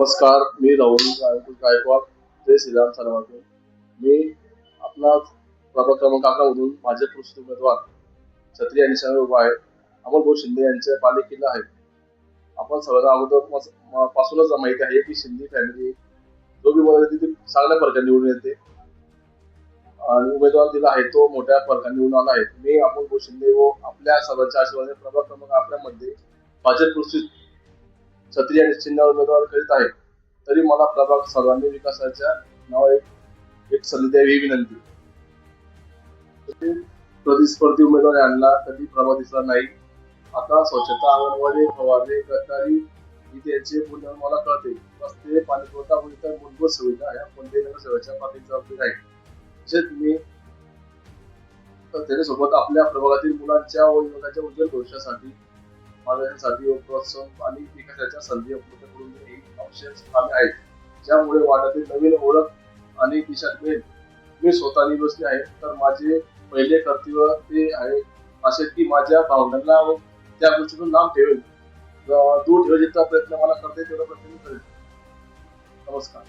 नमस्कार, मी राहुल गायकवाड. जय श्रीराम सर्वांना. मी आपला प्रभाग क्रमांक 11 मधून भाजप प्रस्तुत उमेदवार छत्री आणि निशाणीवर उभा आहे. अमोलभाऊ शिंदे यांच्या पालिकेला आहे. आपण सर्वांना अगोदर पासूनच माहिती आहे की शिंदे फॅमिली जो बी मध्ये तिथे चांगल्या फरकाने निवडून येते आणि उमेदवार दिला आहे तो मोठ्या फरकाने निवडून आला आहे. मी अमोलभाऊ शिंदे व आपल्या सर्वांच्या आशीर्वादाने प्रभाग क्रमांक 11 मध्ये भाजप प्रस्तुत छत्री आणि चिन्हावर उमेदवार करीत आहे. तरी मला प्रभाग सर्वांनी विकासाच्या नावावर एक संधी द्यावी ही विनंती. प्रतिस्पर्धी उमेदवार यांना कधी प्रभाव दिसला नाही. आता स्वच्छता, अंगणवाडी, फवारणी, गटारी ही त्यांचे मूल्य मला कळते. रस्ते, पाणी पुरवठा व इतर मूलभूत सुविधा या कोणत्याही नगरसेवकाच्या पातळीवर जबाबदारी आहे. तसेच मी त्याच्यासोबत आपल्या प्रभागातील मुलांच्या व युवकांच्या उज्ज्वल भविष्यासाठी मार्गदर्शनासाठी व प्रोत्साहन आणि विकासाच्या संधी उपलब्ध करून देणे ही आवश्यक कामे आहेत, ज्यामुळे वार्डातील नवीन ओळख आणि दिशा मिळेल. मी स्वतः निवडले आहे, तर माझे पहिले कर्तव्य ते आहे असे की माझ्या भावनांना व त्या गोष्टीतून नाम ठेवेल. दूर ठेवायचा प्रयत्न मला करता येईल तेवढा प्रयत्न करेल. नमस्कार.